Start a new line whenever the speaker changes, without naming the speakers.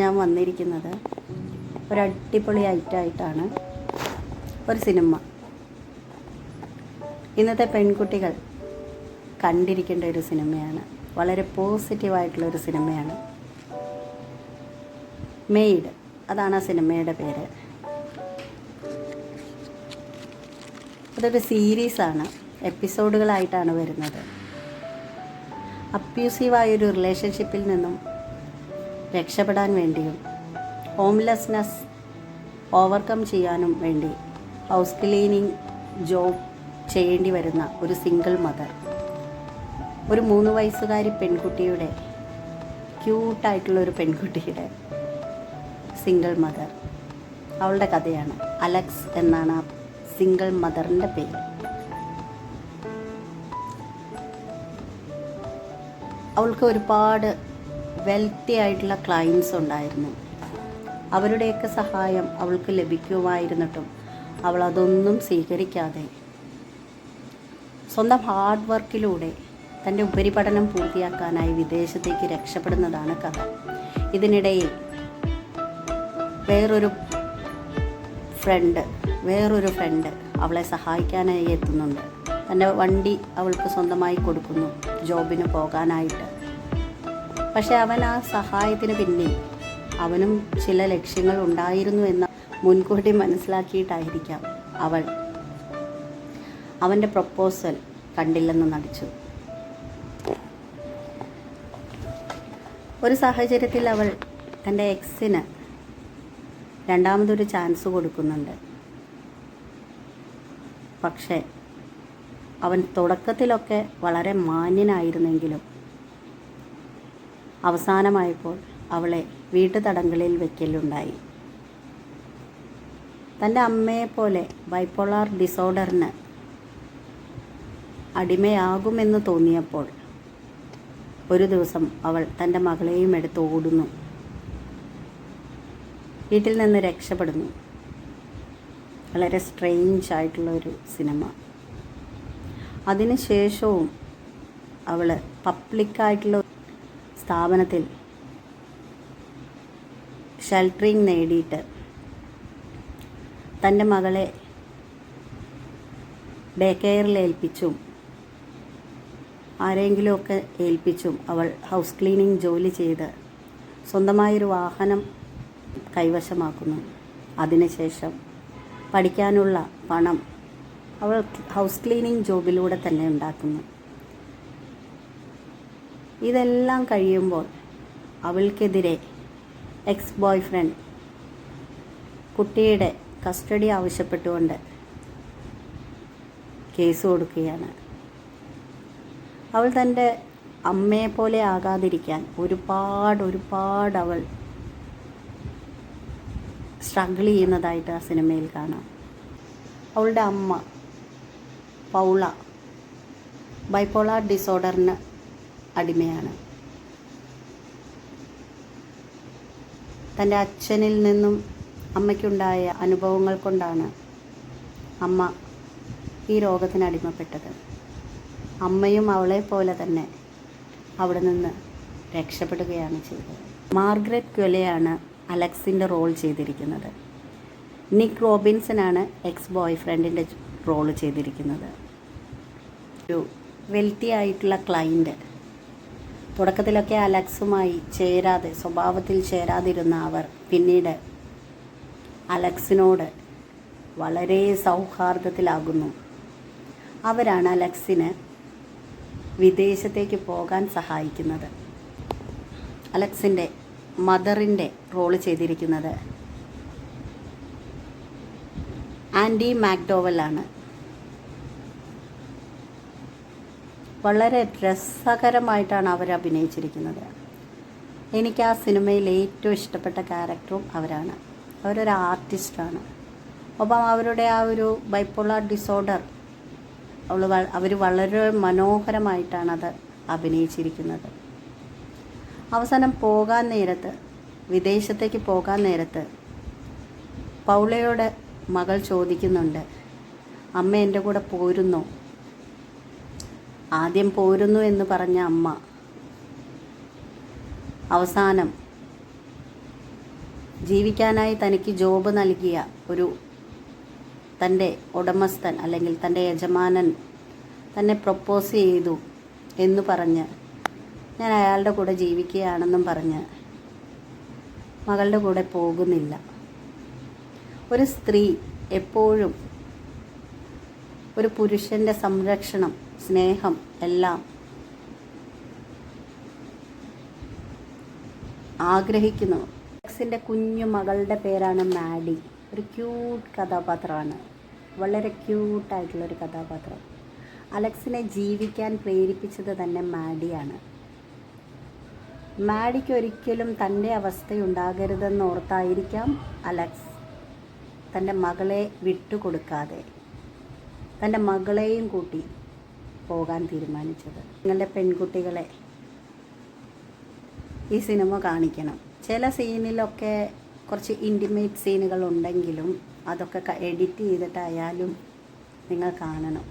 ഞാൻ വന്നിരിക്കുന്നത് ഒരു അടിപൊളി ഐറ്റമായിട്ടാണ്. ഒരു സിനിമ ഇന്നത്തെ പെൺകുട്ടികൾ കണ്ടിരിക്കേണ്ട ഒരു സിനിമയാണ്. വളരെ പോസിറ്റീവായിട്ടുള്ളൊരു സിനിമയാണ്. മെയ്ഡ്, അതാണ് ആ സിനിമയുടെ പേര്. അതൊരു സീരീസാണ്, എപ്പിസോഡുകളായിട്ടാണ് വരുന്നത്. അബ്യൂസീവായൊരു റിലേഷൻഷിപ്പിൽ നിന്നും രക്ഷപ്പെടാൻ വേണ്ടിയും ഹോംലെസ്നെസ് ഓവർകം ചെയ്യാനും വേണ്ടി ഹൗസ് ക്ലീനിങ് ജോബ് ചെയ്യേണ്ടി വരുന്ന ഒരു സിംഗിൾ മദർ, ഒരു 3 വയസ്സുകാരി പെൺകുട്ടിയുടെ, ക്യൂട്ടായിട്ടുള്ളൊരു പെൺകുട്ടിയുടെ സിംഗിൾ മദർ, അവളുടെ കഥയാണ്. അലക്സ് എന്നാണ് ആ സിംഗിൾ മദറിൻ്റെ പേര്. അവൾക്ക് ഒരുപാട് വെൽത്തി ആയിട്ടുള്ള ക്ലയൻസ് ഉണ്ടായിരുന്നു. അവരുടെയൊക്കെ സഹായം അവൾക്ക് ലഭിക്കുമായിരുന്നിട്ടും അവൾ അതൊന്നും സ്വീകരിക്കാതെ സ്വന്തം ഹാർഡ് വർക്കിലൂടെ തൻ്റെ ഉപരിപഠനം പൂർത്തിയാക്കാനായി വിദേശത്തേക്ക് രക്ഷപ്പെടുന്നതാണ് കഥ. ഇതിനിടയിൽ വേറൊരു ഫ്രണ്ട് അവളെ സഹായിക്കാനായി എത്തുന്നുണ്ട്. തൻ്റെ വണ്ടി അവൾക്ക് സ്വന്തമായി കൊടുക്കുന്നു ജോബിന് പോകാനായിട്ട്. പക്ഷെ അവൻ ആ സഹായത്തിന് പിന്നിൽ അവനും ചില ലക്ഷ്യങ്ങൾ ഉണ്ടായിരുന്നു എന്ന് മുൻകൂട്ടി മനസ്സിലാക്കിയിട്ടായിരിക്കാം അവൾ അവൻ്റെ പ്രപ്പോസൽ കണ്ടില്ലെന്ന് നടിച്ചു. ഒരു സാഹചര്യത്തിൽ അവൾ തൻ്റെ എക്സിന് രണ്ടാമതൊരു ചാൻസ് കൊടുക്കുന്നുണ്ട്. പക്ഷേ അവൻ തുടക്കത്തിലൊക്കെ വളരെ മാന്യനായിരുന്നെങ്കിലും അവസാനമായപ്പോൾ അവളെ വീട്ടുതടങ്കലിൽ വയ്ക്കലുണ്ടായി. തൻ്റെ അമ്മയെപ്പോലെ ബൈപ്പോളാർ ഡിസോർഡറിന് അടിമയാകുമെന്ന് തോന്നിയപ്പോൾ ഒരു ദിവസം അവൾ തൻ്റെ മകളെയും എടുത്ത് ഓടുന്നു, വീട്ടിൽ നിന്ന് രക്ഷപ്പെടുന്നു. വളരെ സ്ട്രെയിഞ്ച് ആയിട്ടുള്ളൊരു സിനിമ. അതിനുശേഷവും അവൾ പബ്ലിക്കായിട്ടുള്ള സ്ഥാപനത്തിൽ ഷെൽട്ടറിങ് നേടിയിട്ട് തൻ്റെ മകളെ ഡേ കെയറിൽ ഏൽപ്പിച്ചും ആരെങ്കിലുമൊക്കെ ഏൽപ്പിച്ചും അവൾ ഹൗസ് ക്ലീനിങ് ജോലി ചെയ്ത് സ്വന്തമായൊരു വാഹനം കൈവശമാക്കുന്നു. അതിനുശേഷം പഠിക്കാനുള്ള പണം അവൾ ഹൗസ് ക്ലീനിങ് ജോബിലൂടെ തന്നെ ഉണ്ടാക്കുന്നു. ഇതെല്ലാം കഴിയുമ്പോൾ അവൾക്കെതിരെ എക്സ് ബോയ് ഫ്രണ്ട് കുട്ടിയുടെ കസ്റ്റഡി ആവശ്യപ്പെട്ടുകൊണ്ട് കേസ് കൊടുക്കുകയാണ്. അവൾ തൻ്റെ അമ്മയെപ്പോലെ ആകാതിരിക്കാൻ ഒരുപാട് അവൾ സ്ട്രഗിൾ ചെയ്യുന്നതായിട്ട് ആ സിനിമയിൽ കാണാം. അവളുടെ അമ്മ പൗള ബൈപ്പോളാർ ഡിസോർഡറിന് അടിമയാണ്. തൻ്റെ അച്ഛനിൽ നിന്നും അമ്മയ്ക്കുണ്ടായ അനുഭവങ്ങൾ കൊണ്ടാണ് അമ്മ ഈ രോഗത്തിന് അടിമപ്പെട്ടത്. അമ്മയും അവളെ പോലെ തന്നെ അവിടെ നിന്ന് രക്ഷപ്പെടുകയാണ് ചെയ്തത്. മാർഗരറ്റ് ക്വലെയാണ് അലക്സിൻ്റെ റോൾ ചെയ്തിരിക്കുന്നത്. നിക് റോബിൻസനാണ് എക്സ് ബോയ് ഫ്രണ്ടിൻ്റെ റോൾ ചെയ്തിരിക്കുന്നത്. ഒരു വെൽത്തി ആയിട്ടുള്ള ക്ലൈൻറ്റ്. തുടക്കത്തിലൊക്കെ അലക്സുമായി സ്വഭാവത്തിൽ ചേരാതിരുന്ന അവർ പിന്നീട് അലക്സിനോട് വളരെ സൗഹാർദ്ദത്തിലാകുന്നു. അവരാണ് അലക്സിന് വിദേശത്തേക്ക് പോകാൻ സഹായിക്കുന്നത്. അലക്സിൻ്റെ മദറിൻ്റെ റോള് ചെയ്തിരിക്കുന്നത് ആൻഡി മാക്ഡോവലാണ്. വളരെ രസകരമായിട്ടാണ് അവർ അഭിനയിച്ചിരിക്കുന്നത്. എനിക്ക് ആ സിനിമയിൽ ഏറ്റവും ഇഷ്ടപ്പെട്ട ക്യാരക്ടറും അവരാണ്. അവരൊരു ആർട്ടിസ്റ്റാണ്. ഒപ്പം അവരുടെ ആ ഒരു ബൈപ്പോളാർ ഡിസോർഡർ അവർ വളരെ മനോഹരമായിട്ടാണത് അഭിനയിച്ചിരിക്കുന്നത്. അവസാനം വിദേശത്തേക്ക് പോകാൻ നേരത്ത് പൗളയോട് മകൾ ചോദിക്കുന്നുണ്ട്, അമ്മ എൻ്റെ കൂടെ പോരുന്നോ? ആദ്യം പോരുന്നു എന്ന് പറഞ്ഞ അമ്മ അവസാനം ജീവിക്കാനായി തനിക്ക് ജോബ് നൽകിയ ഒരു തൻ്റെ ഉടമസ്ഥൻ അല്ലെങ്കിൽ തൻ്റെ യജമാനൻ തന്നെ പ്രൊപ്പോസ് ചെയ്തു എന്ന് പറഞ്ഞ് ഞാൻ അയാളുടെ കൂടെ ജീവിക്കുകയാണെന്നും പറഞ്ഞ് മകളുടെ കൂടെ പോകുന്നില്ല. ഒരു സ്ത്രീ എപ്പോഴും ഒരു പുരുഷൻ്റെ സംരക്ഷണം, സ്നേഹം എല്ലാം ആഗ്രഹിക്കുന്നു. അലക്സിൻ്റെ കുഞ്ഞു മകളുടെ പേരാണ് മാഡി. ഒരു ക്യൂട്ട് കഥാപാത്രമാണ്, വളരെ ക്യൂട്ടായിട്ടുള്ളൊരു കഥാപാത്രം. അലക്സിനെ ജീവിക്കാൻ പ്രേരിപ്പിച്ചത് തന്നെ മാഡിയാണ്. മാഡിക്ക് ഒരിക്കലും തൻ്റെ അവസ്ഥയുണ്ടാകരുതെന്നോർത്തായിരിക്കാം അലക്സ് തൻ്റെ മകളെ വിട്ടുകൊടുക്കാതെ തൻ്റെ മകളെയും കൂട്ടി പോകാൻ തീരുമാനിച്ചത്. നിങ്ങളുടെ പെൺകുട്ടികളെ ഈ സിനിമ കാണിക്കണം. ചില സീനിലൊക്കെ കുറച്ച് ഇൻറ്റിമേറ്റ് സീനുകൾ ഉണ്ടെങ്കിലും അതൊക്കെ എഡിറ്റ് ചെയ്തിട്ടായാലും നിങ്ങൾ കാണണം.